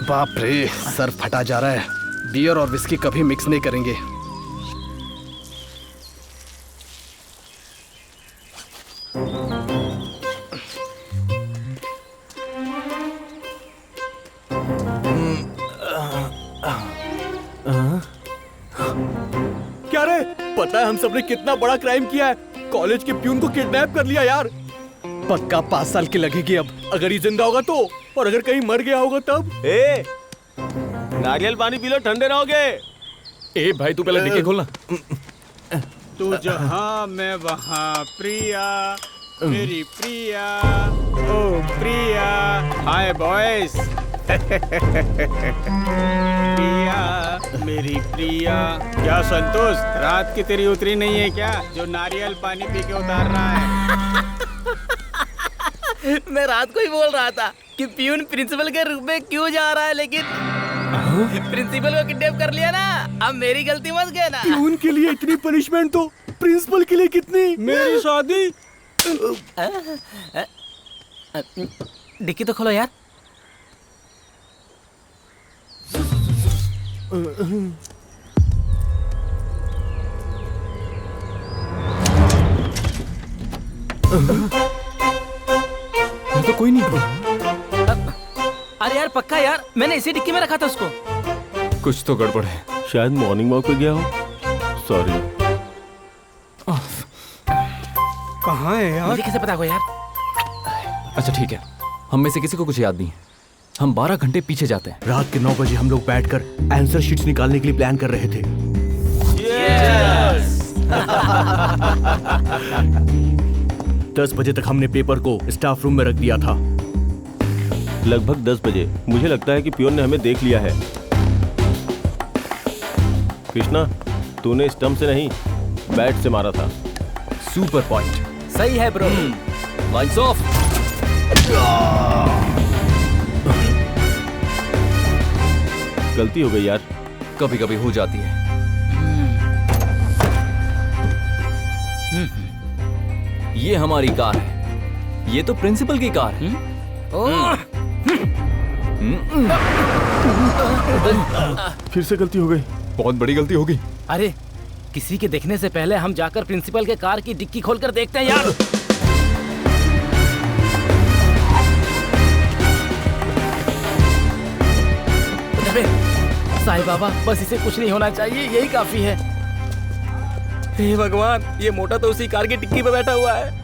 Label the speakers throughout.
Speaker 1: बाप रे, सर फटा जा रहा है। बियर और विस्की कभी मिक्स नहीं करेंगे।
Speaker 2: क्या रे, पता है हम सबने कितना बड़ा क्राइम किया है? कॉलेज के प्यून को किडनैप कर लिया यार। पक्का 5 साल की लगेगी अब, अगर ये जिंदा होगा तो, और अगर कहीं मर गया होगा तब।
Speaker 3: ए, नारियल पानी पी लो, ठंडे रहोगे।
Speaker 2: ए भाई तू पहले डिक्की खोलना।
Speaker 4: तू जहाँ मैं वहाँ प्रिया, मेरी प्रिया, ओ प्रिया। हाय बॉयज। प्रिया मेरी प्रिया। क्या संतोष, रात की तेरी उतरी नहीं है क्या, जो नारियल पानी पी के उतार रहा है?
Speaker 5: मैं रात को ही बोल रहा था कि प्यून प्रिंसिपल के रूप में क्यों जा रहा है, लेकिन प्रिंसिपल को किडनैप कर लिया ना। अब मेरी गलती मत कहना।
Speaker 2: प्यून के लिए इतनी पनिशमेंट तो प्रिंसिपल के लिए कितनी? मेरी शादी।
Speaker 5: डिक्की तो खोलो यार।
Speaker 2: तो कोई नहीं।
Speaker 5: अरे यार पक्का यार, मैंने इसी डिक्की में रखा था उसको।
Speaker 3: कुछ तो गड़बड़ है, शायद मॉर्निंग वॉक पे गया हो। सॉरी।
Speaker 2: कहाँ है यार?
Speaker 5: मुझे कैसे पता होगा यार?
Speaker 6: अच्छा ठीक है, हम में से किसी को कुछ याद नहीं है। हम 12 घंटे पीछे जाते हैं।
Speaker 2: रात के 9 बजे हम लोग बैठकर आंसर शीट्स निकालने के लिए प्लान कर रहे थे। 10 बजे तक हमने पेपर को स्टाफ रूम में रख दिया था।
Speaker 3: लगभग 10 बजे मुझे लगता है कि पियोन ने हमें देख लिया है। कृष्णा, तूने स्टंप से नहीं, बैट से मारा था।
Speaker 6: Super point.
Speaker 5: सही है ब्रो।
Speaker 6: Lights off.
Speaker 3: गलती हो गई यार।
Speaker 6: कभी कभी हो जाती है। ये हमारी कार है, ये तो प्रिंसिपल की कार है।
Speaker 2: फिर से गलती हो गई।
Speaker 6: बहुत बड़ी गलती होगी।
Speaker 5: अरे किसी के देखने से पहले हम जाकर प्रिंसिपल के कार की डिक्की खोलकर देखते हैं यार। साईं बाबा, बस इसे कुछ नहीं होना चाहिए, यही काफी है। हे भगवान, ये मोटा तो उसी कार की डिक्की पे बैठा हुआ है।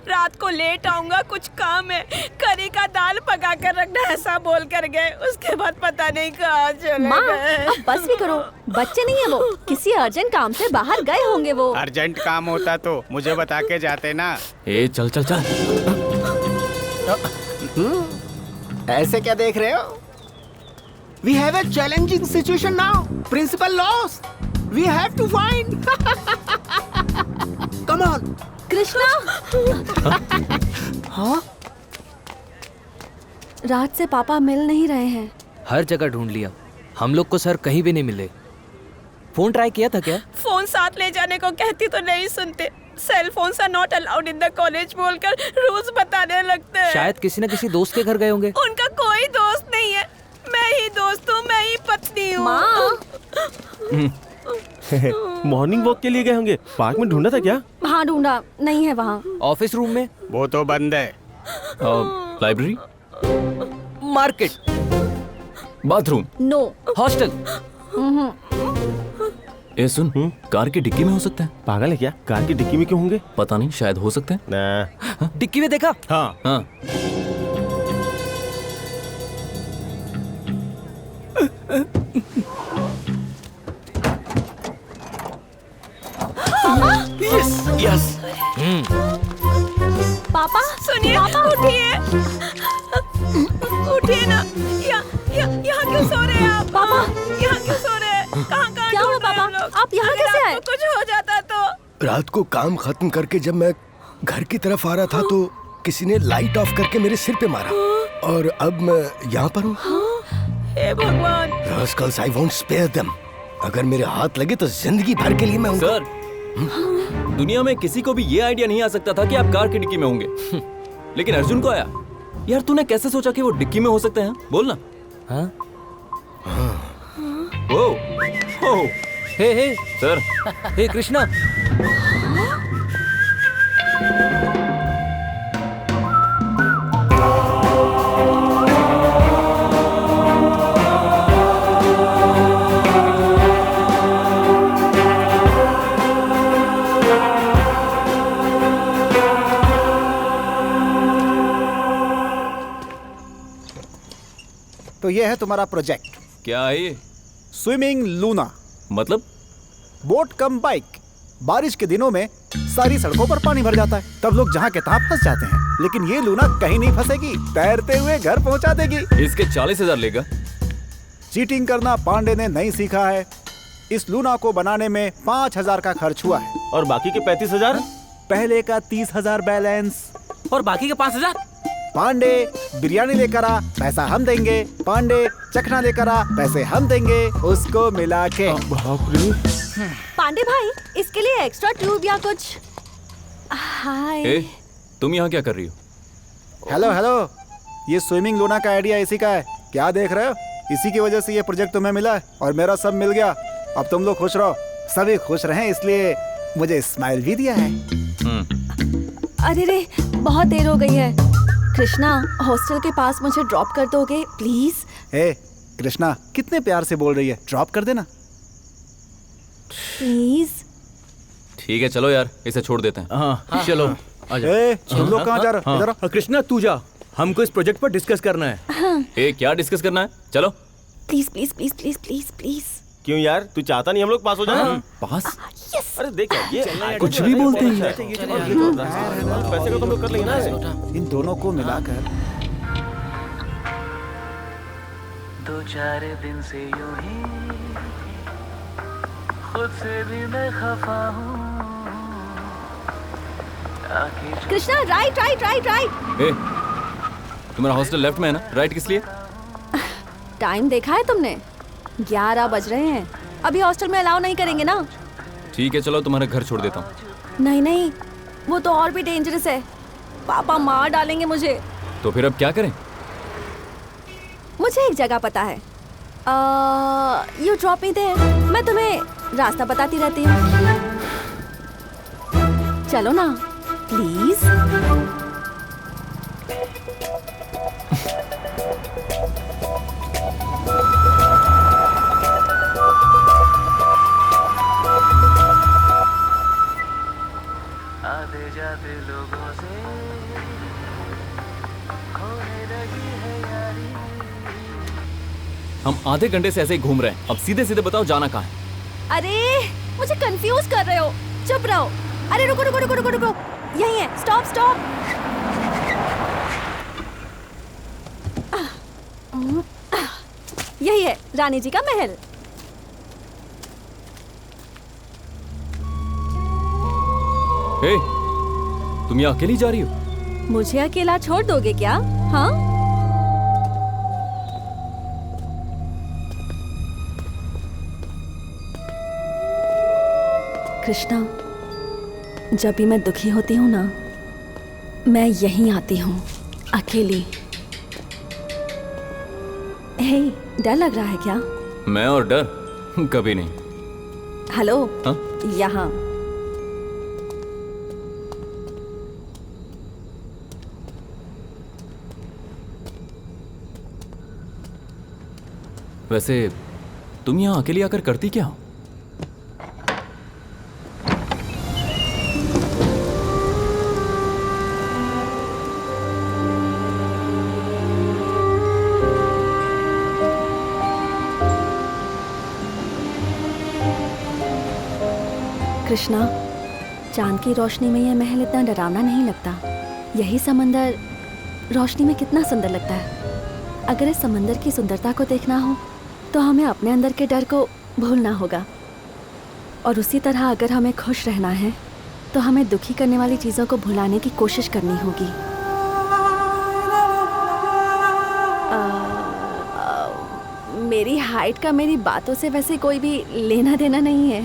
Speaker 7: रात को लेट आऊंगा, कुछ काम है। करी का दाल पका कर रखना, ऐसा बोल कर गए। उसके बाद पता नहीं कहाँ चले
Speaker 8: माँ,
Speaker 7: गए।
Speaker 8: अब बस भी करो, बच्चे नहीं है वो, किसी अर्जेंट काम से बाहर गए होंगे वो।
Speaker 4: अर्जेंट काम होता तो मुझे बता के जाते ना।
Speaker 6: ए चल चल चल।
Speaker 9: ऐसे क्या देख रहे हो? We have a challenging situation now. Principal lost. We have to find. Come on.
Speaker 8: Krishna. हाँ? रात से पापा मिल नहीं रहे हैं।
Speaker 5: हर जगह ढूंढ लिया, हम लोग को सर कहीं भी नहीं मिले। फोन ट्राई किया था क्या?
Speaker 7: फोन साथ ले जाने को कहती तो नहीं सुनते। Cell phone are not allowed in the college बोलकर रूल्स बताने लगते हैं।
Speaker 5: शायद किसी न किसी दोस्त के घर गए होंगे।
Speaker 7: उनका कोई दोस्त नहीं है, मैं ही दोस्त हूँ, मैं ही पत्नी हूँ।
Speaker 3: मॉर्निंग वॉक के लिए गए होंगे। पार्क में ढूंढा था क्या?
Speaker 8: हाँ ढूंढा, नहीं है वहाँ।
Speaker 5: ऑफिस रूम में?
Speaker 4: वो तो बंद है।
Speaker 6: Library?
Speaker 5: Market?
Speaker 6: Bathroom?
Speaker 8: No.
Speaker 5: Hostel?
Speaker 6: ए सुन, कार की डिक्की में हो सकता है।
Speaker 3: पागल है क्या? कार की डिक्की में क्यों होंगे?
Speaker 6: पता नहीं, शायद हो सकते हैं
Speaker 3: ना।
Speaker 5: डिक्की में देखा?
Speaker 3: हाँ
Speaker 6: हाँ।
Speaker 5: Yes yes.
Speaker 8: पापा
Speaker 7: सुनिए, उठिए, उठिए ना। यहाँ क्यों सो रहे हैं आप?
Speaker 8: पापा,
Speaker 7: यहाँ क्यों सो रहे हैं? कहाँ
Speaker 8: क्या हुआ पापा? आप यहाँ कैसे आए?
Speaker 7: कुछ हो जाता तो।
Speaker 1: रात को काम खत्म करके जब मैं घर की तरफ आ रहा था तो किसी ने लाइट ऑफ करके मेरे सिर पे मारा, और अब मैं यहाँ पर हूँ।
Speaker 7: हे भगवान।
Speaker 1: Rascals, I won't spare them. अगर मेरे हाथ लगे तो जिंदगी भर के लिए मैं उनको...
Speaker 6: सर, दुनिया में किसी को भी ये आइडिया नहीं आ सकता था कि आप कार की डिक्की में होंगे, लेकिन अर्जुन को आया। यार तूने कैसे सोचा कि वो डिक्की में हो सकते हैं? बोलना।
Speaker 5: हाँ?
Speaker 6: ओ, ओ,
Speaker 5: हे
Speaker 6: सर।
Speaker 5: हे कृष्णा,
Speaker 9: तो ये है तुम्हारा प्रोजेक्ट,
Speaker 6: क्या है ये?
Speaker 9: Swimming Luna.
Speaker 6: मतलब?
Speaker 9: बोट कम बाइक। बारिश के दिनों में सारी सड़कों पर पानी भर जाता है, तब लोग जहाँ के तहाँ फंस जाते हैं, लेकिन ये लूना कहीं नहीं फंसेगी, तैरते हुए घर पहुँचा देगी।
Speaker 6: इसके 40,000 लेगा।
Speaker 9: चीटिंग करना पांडे ने नहीं सीखा है। इस लूना को बनाने में 5,000 का खर्च हुआ है।
Speaker 3: और बाकी के 35,000?
Speaker 9: पहले का 30,000 बैलेंस।
Speaker 5: और बाकी के 5,000?
Speaker 9: पांडे बिरयानी लेकर आ, पैसा हम देंगे। पांडे चखना लेकर आ, पैसे हम देंगे। उसको मिला के।
Speaker 8: पांडे भाई, इसके लिए एक्स्ट्रा ट्यूब या कुछ? हाय।
Speaker 6: ए, तुम यहाँ क्या कर रही हो?
Speaker 9: हेलो हेलो, ये स्विमिंग लूना का आइडिया इसी का है। क्या देख रहे हो? इसी की वजह से ये प्रोजेक्ट तुम्हें मिला है और मेरा सब मिल गया। अब तुम लोग खुश रहो, सभी खुश रहें, इसलिए मुझे स्माइल भी दिया है।
Speaker 8: अरे रे, बहुत देर हो गई है। कृष्णा, हॉस्टल के पास मुझे ड्रॉप कर दोगे प्लीज?
Speaker 9: ए कृष्णा, कितने प्यार से बोल रही है, ड्रॉप कर देना
Speaker 8: प्लीज।
Speaker 6: ठीक है चलो यार, इसे छोड़ देते हैं।
Speaker 2: हाँ चलो आजा।
Speaker 9: ए तुम लोग कहाँ जा रहे हो? इधर आओ।
Speaker 2: कृष्णा तू जा, हमको इस प्रोजेक्ट पर डिस्कस करना है।
Speaker 6: ए, क्या डिस्कस करना है? चलो।
Speaker 8: Please please please please please please.
Speaker 3: क्यों यार, तू चाहता नहीं हम लोग पास हो जाए?
Speaker 6: पास?
Speaker 8: यस।
Speaker 3: अरे देख यार, ये
Speaker 6: कुछ भी बोलते हैं।
Speaker 3: पैसे को तुम लोग कर लेंगे ना।
Speaker 9: इन दोनों को मिलाकर
Speaker 10: 2-4 दिन से यूं ही खुद से भी मैं खफा हूँ।
Speaker 8: Krishna, right right right right.
Speaker 6: ए, तुम्हारा हॉस्टल लेफ्ट में है ना? राइट किस लिए?
Speaker 8: टाइम देखा है तुमने? 11 बज रहे हैं। अभी हॉस्टल में अलाउ नहीं करेंगे ना?
Speaker 6: ठीक है चलो, तुम्हारा घर छोड़ देता हूँ।
Speaker 8: नहीं नहीं, वो तो और भी डेंजरस है। पापा मार डालेंगे मुझे।
Speaker 6: तो फिर अब क्या करें?
Speaker 8: मुझे एक जगह पता है। You drop me there. मैं तुम्हें रास्ता बताती रहती हूँ। चलो ना प्लीज।
Speaker 10: आते जाते लोगों से खोने लगी है यारी।
Speaker 6: हम आधे घंटे से ऐसे ही घूम रहे हैं, अब सीधे सीधे बताओ जाना कहाँ है?
Speaker 8: अरे मुझे कंफ्यूज कर रहे हो, चुप रहो। अरे रुको रुको रुको रुको रुको, यही है, स्टॉप स्टॉप। यही है रानी जी का महल।
Speaker 6: ए, तुम यहाँ अकेली जा रही हो?
Speaker 8: मुझे अकेला छोड़ दोगे क्या? हाँ? कृष्णा, जब भी मैं दुखी होती हूँ ना, मैं यहीं आती हूँ अकेली। हे, डर लग रहा है क्या?
Speaker 6: मैं और डर कभी नहीं।
Speaker 8: हेलो।
Speaker 6: हाँ?
Speaker 8: यहाँ।
Speaker 6: वैसे तुम यहाँ अकेली आकर करती क्या हो?
Speaker 8: कृष्णा, चांद की रोशनी में यह महल इतना डरावना नहीं लगता। यही समंदर रोशनी में कितना सुंदर लगता है। अगर इस समंदर की सुंदरता को देखना हो तो हमें अपने अंदर के डर को भूलना होगा, और उसी तरह अगर हमें खुश रहना है तो हमें दुखी करने वाली चीज़ों को भुलाने की कोशिश करनी होगी। मेरी हाइट का मेरी बातों से वैसे कोई भी लेना देना नहीं है।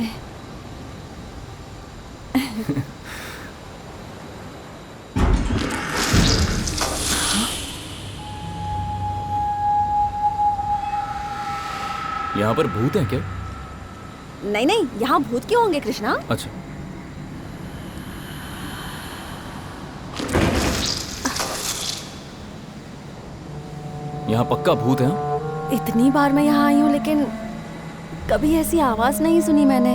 Speaker 6: यहाँ पर भूत है क्या?
Speaker 8: नहीं नहीं, यहाँ भूत क्यों होंगे कृष्णा?
Speaker 6: अच्छा। यहाँ पक्का भूत है?
Speaker 8: इतनी बार मैं यहाँ आई हूँ लेकिन कभी ऐसी आवाज नहीं सुनी मैंने।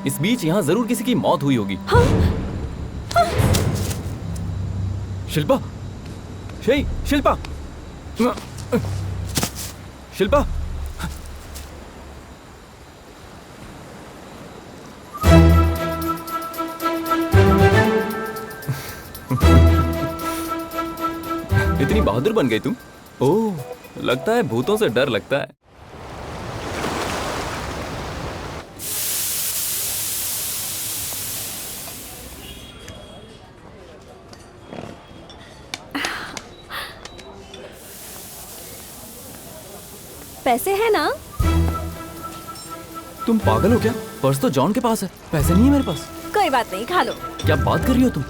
Speaker 6: इस बीच यहाँ जरूर किसी की मौत हुई होगी।
Speaker 8: हाँ?
Speaker 6: शिल्पा, शिल्पा, शिल्पा। इतनी बहादुर बन गई तुम? ओह, लगता है भूतों से डर लगता है।
Speaker 8: पैसे है ना?
Speaker 6: तुम पागल हो क्या? पर्स तो जॉन के पास है, पैसे नहीं है मेरे पास।
Speaker 8: कोई बात नहीं, खा लो।
Speaker 6: क्या बात कर रही हो तुम?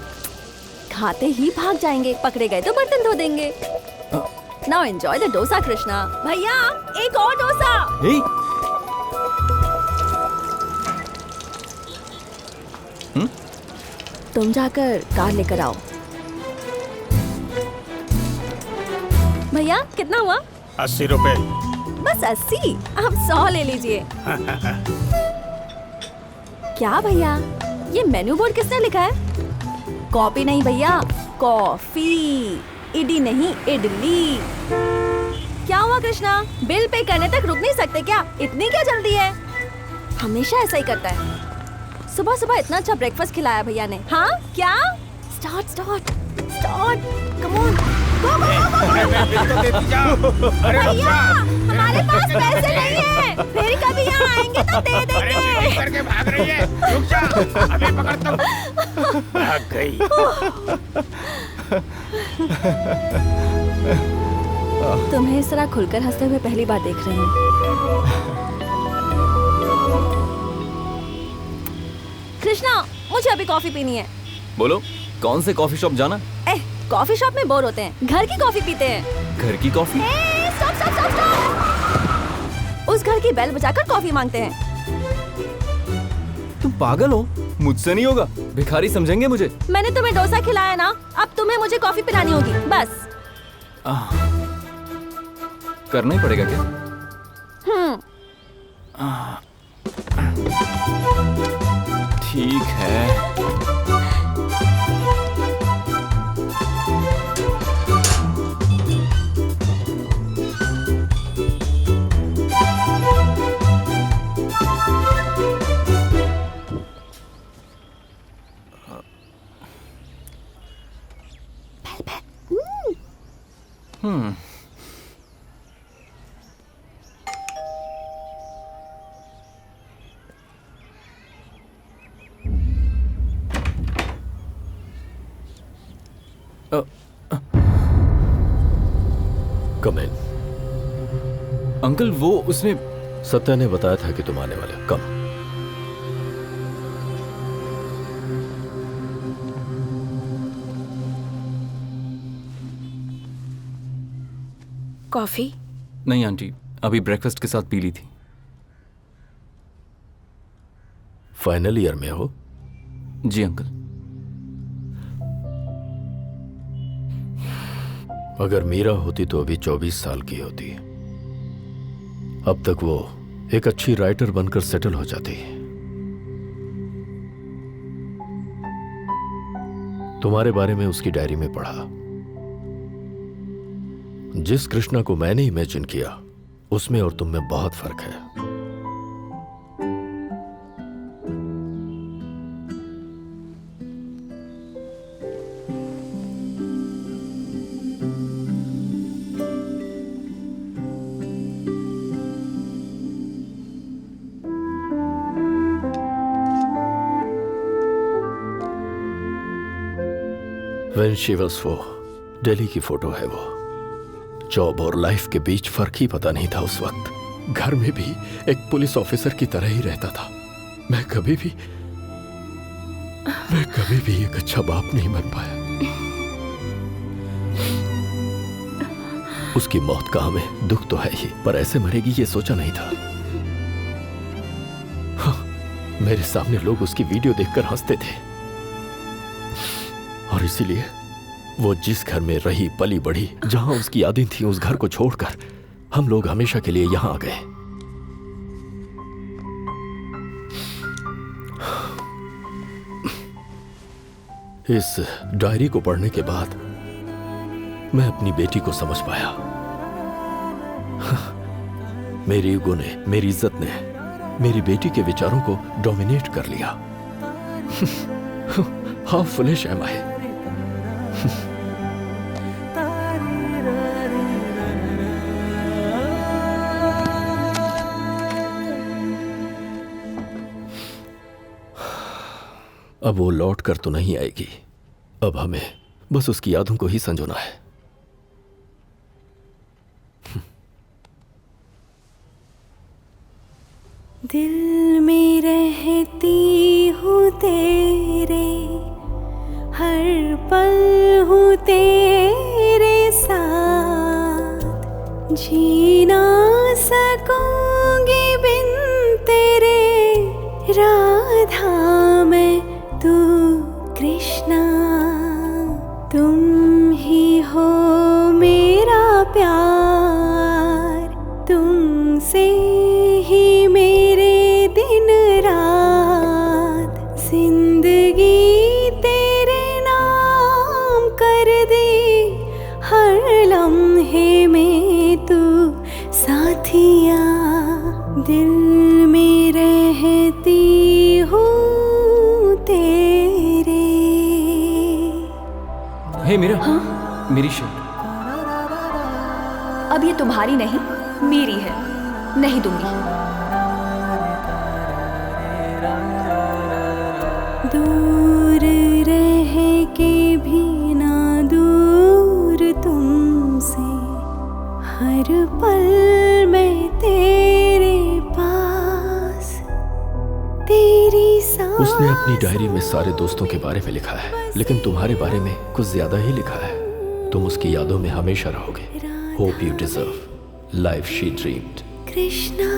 Speaker 8: खाते ही भाग जाएंगे, पकड़े गए तो बर्तन धो देंगे। Now enjoy the dosa Krishna. भैया एक और डोसा। तुम जाकर कार लेकर आओ। भैया कितना हुआ?
Speaker 4: 80 रुपए।
Speaker 8: बस 80? आप 100 ले लीजिए। क्या भैया, ये मेन्यू बोर्ड किसने लिखा है? कॉपी नहीं भैया, कॉफी। इडी नहीं, इडली। क्या हुआ कृष्णा, बिल पे करने तक रुक नहीं सकते क्या? इतनी क्या जल्दी है? हमेशा ऐसा ही करता है। सुबह सुबह इतना अच्छा ब्रेकफास्ट खिलाया भैया ने। हाँ क्या? स्टार्ट, कम ऑन, गो भैया, हमारे पास पैसे नहीं है, फिर कभी यहाँ आएंगे तो दे देंगे।
Speaker 4: करके भाग रही है, रुक जा, अभी पकड़ता हूँ। भाग गई।
Speaker 8: तुम्हें इस तरह खुलकर हंसते हुए पहली बार देख रहे हैं। कृष्णा, मुझे अभी कॉफी पीनी है।
Speaker 6: बोलो, कौन से कॉफी शॉप जाना?
Speaker 8: कॉफी शॉप में बोर होते हैं, घर की कॉफी पीते हैं।
Speaker 6: घर की कॉफी?
Speaker 8: स्टॉप। उस घर की बेल बजाकर कॉफी मांगते हैं।
Speaker 6: तुम पागल हो? मुझसे नहीं होगा, भिखारी समझेंगे मुझे।
Speaker 8: मैंने तुम्हें डोसा खिलाया ना, अब तुम्हें मुझे कॉफी पिलानी होगी, बस।
Speaker 6: करना ही पड़ेगा क्या? ठीक है।
Speaker 1: कम इन।
Speaker 6: अंकल, वो उसने
Speaker 1: सत्या ने बताया था कि तुम आने वाले। कम।
Speaker 7: कॉफी?
Speaker 6: नहीं आंटी, अभी ब्रेकफास्ट के साथ पी ली थी।
Speaker 1: फाइनल ईयर में हो?
Speaker 6: जी अंकल।
Speaker 1: अगर मीरा होती तो अभी 24 साल की होती। अब तक वो एक अच्छी राइटर बनकर सेटल हो जाती। तुम्हारे बारे में उसकी डायरी में पढ़ा। जिस कृष्णा को मैंने इमेजिन किया, उसमें और तुम में बहुत फर्क है। When she was 4, दिल्ली की फोटो है वो। जॉब और लाइफ के बीच फर्क ही पता नहीं था उस वक्त। घर में भी एक पुलिस ऑफिसर की तरह ही रहता था। मैं कभी भी एक अच्छा बाप नहीं बन पाया। उसकी मौत का हमें दुख तो है ही, पर ऐसे मरेगी ये सोचा नहीं था। हाँ, मेरे सामने लोग उसकी वीडियो देखकर हंसते थे और इसीलिए वो जिस घर में रही पली बढ़ी, जहां उसकी यादें थी, उस घर को छोड़कर हम लोग हमेशा के लिए यहां आ गए। इस डायरी को पढ़ने के बाद मैं अपनी बेटी को समझ पाया। मेरी ईगो ने, मेरी इज्जत ने मेरी बेटी के विचारों को डोमिनेट कर लिया। हाउ फुलिश एम आई। अब वो लौट कर तो नहीं आएगी। अब हमें बस उसकी यादों को ही संजोना है।
Speaker 11: दिल में रहती हूँ तेरे, हर पल हूँ तेरे साथ, जी ना सकूंगी बिन तेरे, राधा मैं तू कृष्णा, तुम ही हो मेरा प्यार, तुमसे ही मेरे दिन रात, जिंदगी तेरे नाम कर दी, हर लम्हे में तू साथिया, दिल में रहती हूँ तेरे।
Speaker 6: हे मीरा,
Speaker 8: हाँ?
Speaker 6: मेरी शर्ट।
Speaker 8: अब ये तुम्हारी नहीं, मेरी है, नहीं दूंगी।
Speaker 11: दूर रह के भी ना दूर तुमसे, हर पल मैं तेरे पास, तेरी सांस।
Speaker 1: उसने अपनी डायरी में सारे दोस्तों के बारे में लिखा है, लेकिन तुम्हारे बारे में कुछ ज्यादा ही लिखा है। तुम उसकी यादों में हमेशा रहोगे। Hope you deserve life she dreamed.
Speaker 11: Krishna.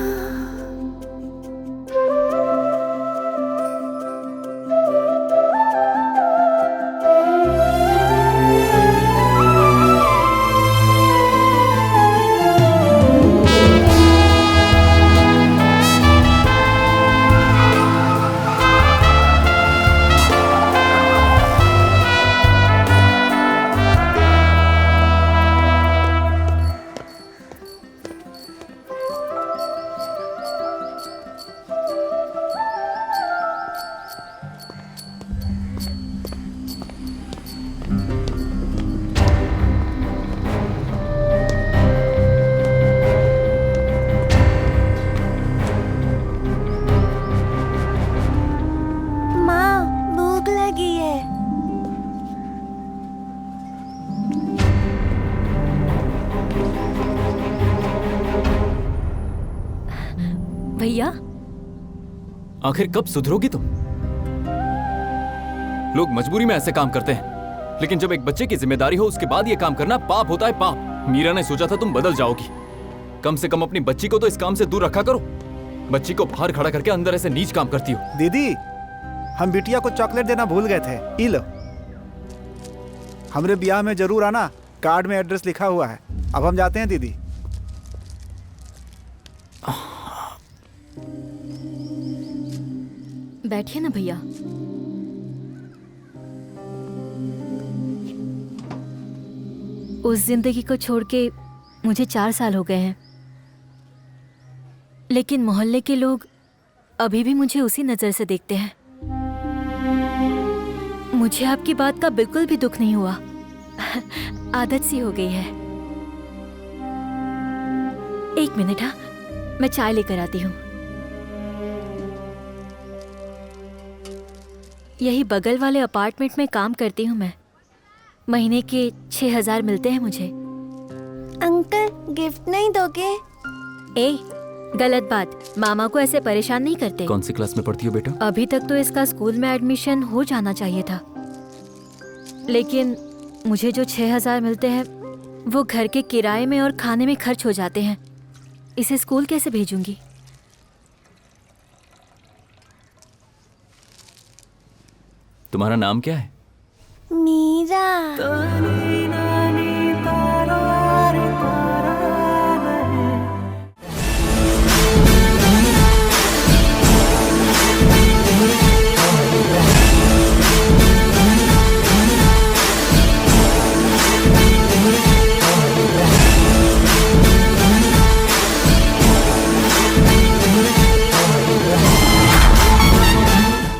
Speaker 8: भैया,
Speaker 6: आखिर कब सुधरोगी तुम? लोग मजबूरी में ऐसे काम करते हैं, लेकिन जब एक बच्चे की जिम्मेदारी हो उसके बाद ये काम करना पाप होता है, पाप। मीरा ने सोचा था तुम बदल जाओगी। कम से कम अपनी बच्ची को तो इस काम से दूर रखा करो। बच्ची को बाहर खड़ा करके अंदर ऐसे नीच काम करती हो।
Speaker 9: दीदी, हम बिटिया को चॉकलेट देना भूल गए थे। ई लो, हमरे ब्याह में जरूर आना, कार्ड में एड्रेस लिखा हुआ है। अब हम जाते हैं दीदी।
Speaker 8: बैठिए ना भैया।
Speaker 12: उस जिंदगी को छोड़ के मुझे 4 साल हो गए हैं, लेकिन मोहल्ले के लोग अभी भी मुझे उसी नजर से देखते हैं। मुझे आपकी बात का बिल्कुल भी दुख नहीं हुआ। आदत सी हो गई है। एक मिनट, हाँ, मैं चाय लेकर आती हूँ। यही बगल वाले अपार्टमेंट में काम करती हूँ मैं। महीने के 6,000 मिलते हैं मुझे।
Speaker 11: अंकल गिफ्ट नहीं दोगे?
Speaker 12: ए, गलत बात। मामा को ऐसे परेशान नहीं करते।
Speaker 6: कौन सी क्लास में पढ़ती हो बेटा?
Speaker 12: अभी तक तो इसका स्कूल में एडमिशन हो जाना चाहिए था, लेकिन मुझे जो 6,000 मिलते हैं वो घर के किराए में और खाने में खर्च हो जाते हैं। इसे स्कूल कैसे भेजूंगी?
Speaker 6: तुम्हारा नाम क्या है?
Speaker 11: मीरा।